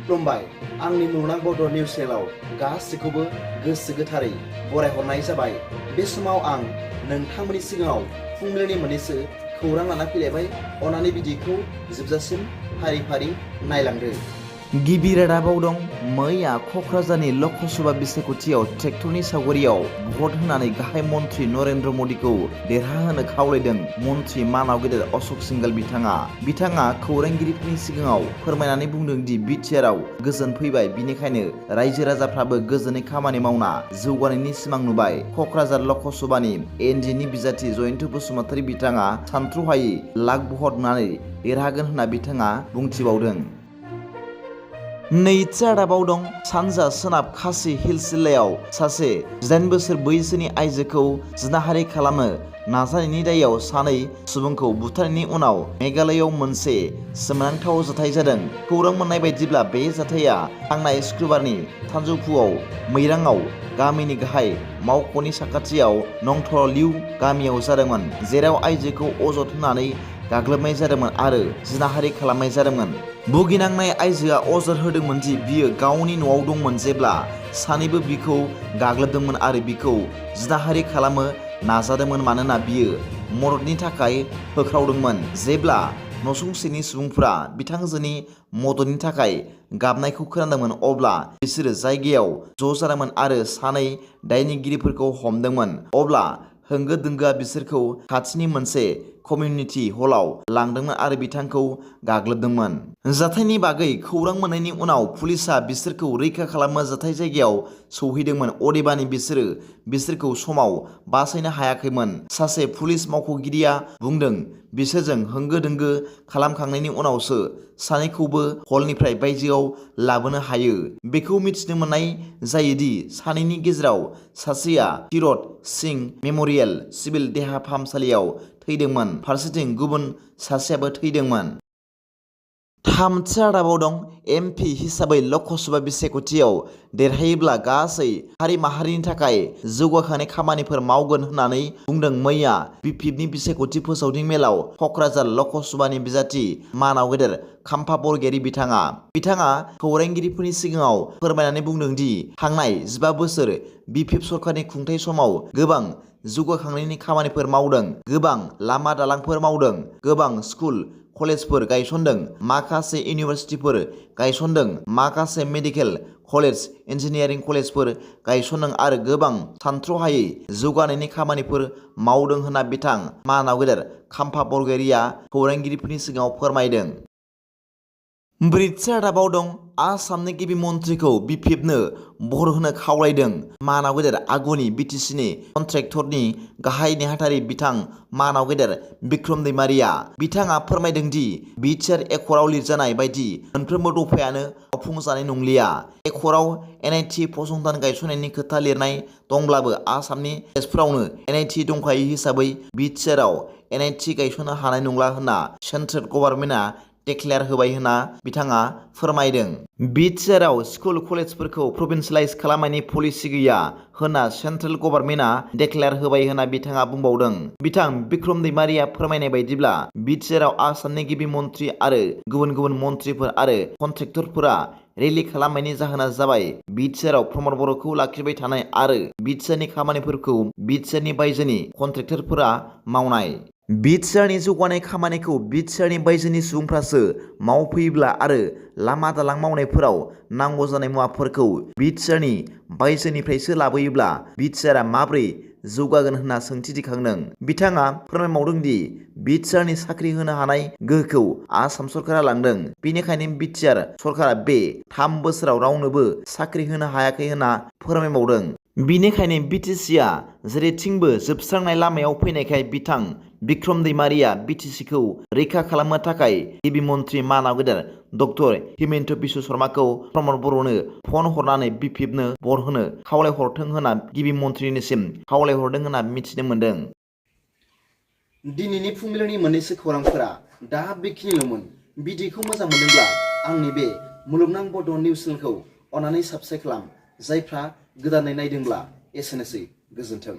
खुलुमबाय आंनि मुलुगनां बड' निउस चेनेलाव गासैखौबो गोसो गोथारै बरायहरनाय जाबाय। बे समाव आं नोंथांमोननि सिगाङाव फुंबिलिनि मोननैसो खौरां लाना फैलायबाय। अन्नानै भिडिअखौ जोबजासिम फारि फारि नायलांदो। गिबि रादाबाव दं मैया क'क्राझारनि लकसभा बिसायख'थियाव ट्रेक्टरनि सावगारियाव भट होनानै गाहाय मन्त्रि नरेन्द्र मदिखौ देरहाहोनो खावलायदों मन्त्रि मानाव गेदेर अशोक सिंघल बिथाङा खौरांगिरिफोरनि सिगाङाव फोरमायनानै बुंदों दि बिटिआरआव गोजोन फैबाय, बिनिखायनो रायजो राजाफ्राबो गोजोनै खामानि मावना जौगानायनि सिमां नुबाय। क'क्राझार लकसभानि एनडिएनि बिजाथि जयन्त बसुमतारी बिथाङा सानथ्र'हायि लाख भट होनानै देरहागोन होनना बिथाङा बुंथिबावदों। नैथि रादाबाव दं सानजा सोनाब खासि हिल्स जिल्लायाव सासे 18 बोसोर बैसोनि आइजोखौ जिनाहारि खालामनो नाजानायनि दायाव सानै सुबुंखौ बुथारनायनि उनाव मेघालयआव मोनसे सोमोनांथाव जाथाय जादों। खौरां मोननाय बायदिब्ला बे जाथाया थांनाय शुक्रबारनि सानजौफुआव मैराङाव गामिनि गाहाय मावख'नि साखाथियाव नंथलिउ गामियाव जादोंमोन, जेराव आइजोखौ अजद होनानै गाग्लोबनाय जादोंमोन आरो जिनाहारि खालामनाय जादोंमोन। भुगिनांनाय आइजोआ अजद होदोंमोन दि बियो गावनि न'आव दंमोन जेब्ला सानैबो बिखौ गाग्लोबदोंमोन आरो बिखौ जिनाहारि खालामनो नाजादोंमोन मानोना बियो मददनि थाखाय होख्रावदोंमोन। जेब्ला नसुंसेनि सुबुंफोरा बिथांजोनि मददनि थाखाय गाबनायखौ खोनादोंमोन अब्ला बिसोरो जायगायाव ज' जादोंमोन आरो सानै दायनिगिरिफोरखौ हमदोंमोन। अब्ला होंगो दोंगोआ बिसोरखौ खाथिनि मोनसे कमिउनिटि हलाव लांदोंमोन आरो बिथांखौ गाग्लोबदोंमोन। जाथायनि बागै खौरां मोननायनि उनाव पुलिसआ बिसोरखौ रैखा खालामनो जाथाय जायगायाव सौहैदोंमोन, अदेबानि बिसोरखौ समाव बासायनो हायाखैमोन। सासे पुलिस मावख'गिरिया बुंदों बिसोरजों होंगो दोंगो खालामखांनायनि उनावसो सानैखौबो हलनिफ्राय बायजोआव लाबोनो हायो। बेखौ मिथिनो मोननाय जायोदि सानैनि गेजेराव सासेया तीरथ सिंह मेम'रियेल सिभिल देहा फाहामसालियाव थैदोंमोन, फारसेथिं गुबुन सासेयाबो थैदोंमोन। थामथि रादाबाव दं एमपि हिसाबै लकसभा बिसायख'थियाव देरहायोब्ला गासै हारि माहारिनि थाखाय जौगाखांनाय खामानिफोर मावगोन होननानै बुंदों मैया बिपिएफनि बिसायख'थि फोसावदिं मेलाव क'क्राझार लकसभानि बिजाथि मानाव गेदेर खाम्फा बरगयारी बिथाङा खौरांगिरिफोरनि सिगाङाव फोरमायनानै बुंदों दि थांनाय 15 बोसोर बिपिएफ सरकारनि खुंथाय समाव गोबां जौगाखांनायनि खामानिफोर मावदों, गोबां लामा दालांफोर मावदों, गोबां स्कुल कलेजफोर गायसनदों, माखासे इउनिभारसिटिफोर गायसनदों, माखासे मेडिकेल कलेज, इन्जिनियारिं कलेजफोर गायसनदों आरो गोबां सानथ्र'हायै जौगानायनि खामानिफोर मावदों होनना बिथां मानाव गेदेर खाम्फा बरगयारीया खौरांगिरिफोरनि सिगाङाव फोरमायदों। ब्रैथि रादाबाव दं आसामनि गिबि मन्थ्रिखौ बिपिएफनो भट होनो खावलायदों मानाव गेदेर आगुनि बिटिसिनि कन्ट्रेक्टरनि गाहाय नेहाथारि बिथां मानाव गेदेर बिक्रम दैमारिया। बिथाङा फोरमायदों दि बिटिआर एकर्डआव लिरजानाय बायदि मोनफ्रोमबो दफायानो मावफुंजानाय नंलिया। एकर्डआव एनआइटि फसंथान गायसननायनि खोथा लिरनाय दंब्लाबो आसामनि तेजपुरावनो एनआइटि दंखायो हिसाबै बिटिआरआव एनआइटि गायसननो हानाय नंला होनना सेन्ट्रेल गभर्नमेन्टआ डिक्लेयार होबाय होनना बिथाङा फोरमायदों। बिटिआरआव स्कुल कलेजफोरखौ प्रभिन्सियेलाइज खालामनायनि पलिसि गैया होनना सेन्ट्रेल गभर्नमेन्टआ डिक्लेयार होबाय होनना बिथाङा बुंबावदों। बिथां बिक्रम दैमारिया फोरमायनाय बायदिब्ला बिटिआरआव आसामनि गिबि मन्थ्रि आरो गुबुन मन्थ्रिफोर आरो कन्ट्रेक्टरफोरा रेलि खालामनायनि जाहोना जाबाय बिटिआरआव प्रमद बर'खौ लाखिबाय थानाय आरो बिटिआरनि खामानिफोरखौ बिटिआरनि बायजोनि कन्ट्रेक्टरफोरा मावनाय। बिटिआरनि जौगानाय खामानिखौ बिटिआरनि बायजोनि सुबुंफ्रासो मावफैयोब्ला आरो लामा दालां मावनायफोराव नांगौ जानाय मुवाफोरखौ बिटिआरनि बायजोनिफ्रायसो लाबोयोब्ला बिटिआरआ माबोरै जौगागोन होनना सोंथि दिखांदों। बिथाङा फोरमायबावदों दि बिटिआरनि साख्रि होनो हानाय गोहोखौ आसाम सरकारा लांदों, बेनिखायनो बिटिआर सरकारा बे 3 बोसोराव रावनोबो साख्रि होनो हायाखै होनना फोरमायबावदों। बिनिखायनो बिटिसिआ जेरैथिंबो जोबस्रांनाय लामायाव फैनायखाय बिथां बिक्रम दैमारिया बिटिसिखौ रैखा खालामनो थाखाय गिबि मन्थ्रि मानाव गेदेर डक्टर हिमन्त बिश्व शर्माखौ प्रमद बर'नो फन हरनानै बिपिएफनो भट होनो खावलायहरथों होनना गिबि मन्थ्रिनिसिम खावलायहरदों होनना मिथिनो मोन्दों। दिनैनि फुंबिलिनि मोननैसो खौरांफोरा दा बेखिनिल'मोन। भिडिअखौ मोजां मोनदोंब्ला आंनि बे मुलुगनां बड' निउस चेनेलखौ अन्नानै साबस्क्राइब खालाम। जायफ्रा गोदानै नायदोंब्ला एसेनोसै, गोजोन्थों।